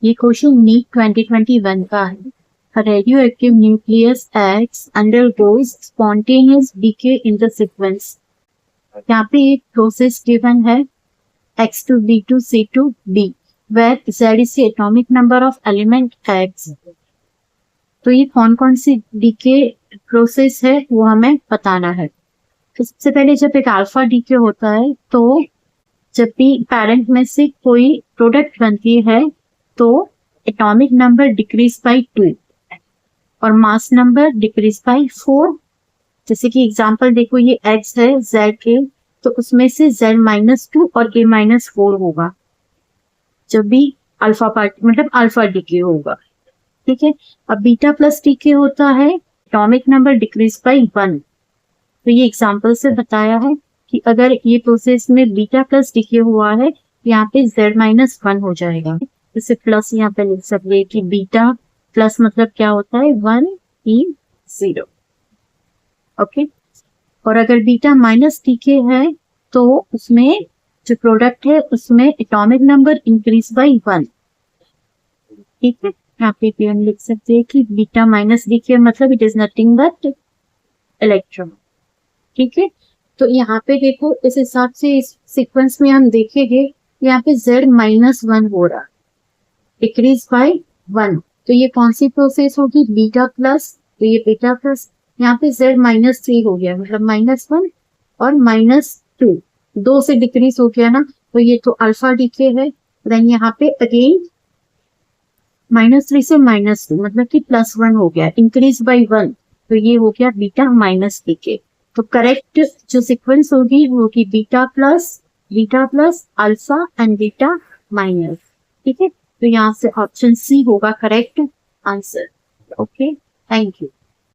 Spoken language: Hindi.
ये क्वेश्चन नीट 2021 का है। A radioactive nucleus X undergoes spontaneous decay in the sequence. यहाँ पे एक प्रोसेस गिवन है X2 B2 C2 D where Z is the atomic number of element X. तो ये कौन कौन सी डीके प्रोसेस है वो हमें बताना है। तो सबसे पहले जब एक अल्फा डीके होता है तो जब भी पेरेंट में से कोई प्रोडक्ट बनती है तो एटॉमिक नंबर डिक्रीज बाय 2 और मास नंबर डिक्रीज बाय 4। जैसे कि एग्जांपल देखो, ये X है Z के, तो उसमें से Z-2 और A-4 होगा जब भी अल्फा पार्ट मतलब अल्फा डीके होगा। ठीक है। अब बीटा प्लस डीके होता है, एटॉमिक नंबर डिक्रीज बाय 1। तो ये एग्जांपल से बताया है कि अगर ये प्रोसेस में बीटा प्लस डीके हुआ है यहाँ पे Z-1 हो जाएगा। इसे प्लस यहाँ पे लिख सकते हैं कि बीटा प्लस मतलब क्या होता है 1 E 0। ओके। और अगर बीटा माइनस डीके है तो उसमें जो प्रोडक्ट है उसमें एटॉमिक नंबर इंक्रीज बाय 1। ठीक है। यहाँ पे हम लिख सकते हैं कि बीटा माइनस डीके मतलब it is nothing but electron. ठीक है। तो यहाँ पे देखो, इस हिसाब से इस सीक्वेंस में हम देखेंगे यहाँ पे Z-1 हो रहा, डिक्रीज बाय 1। तो ये कौन सी प्रोसेस होगी? Beta plus. तो ये बीटा प्लस, यहाँ पे Z-3 हो गया मतलब -1 और -2, 2 से डिक्रीज हो गया ना, तो ये तो अल्फा डीके है। देन यहाँ पे अगेन -3 से -2 मतलब कि +1 हो गया, इंक्रीज बाय 1, तो ये हो गया बीटा माइनस डीके। तो करेक्ट जो सीक्वेंस होगी वो होगी beta plus alpha and beta minus. ठीक है। तो यहाँ से ऑप्शन सी होगा correct answer. Okay, thank you.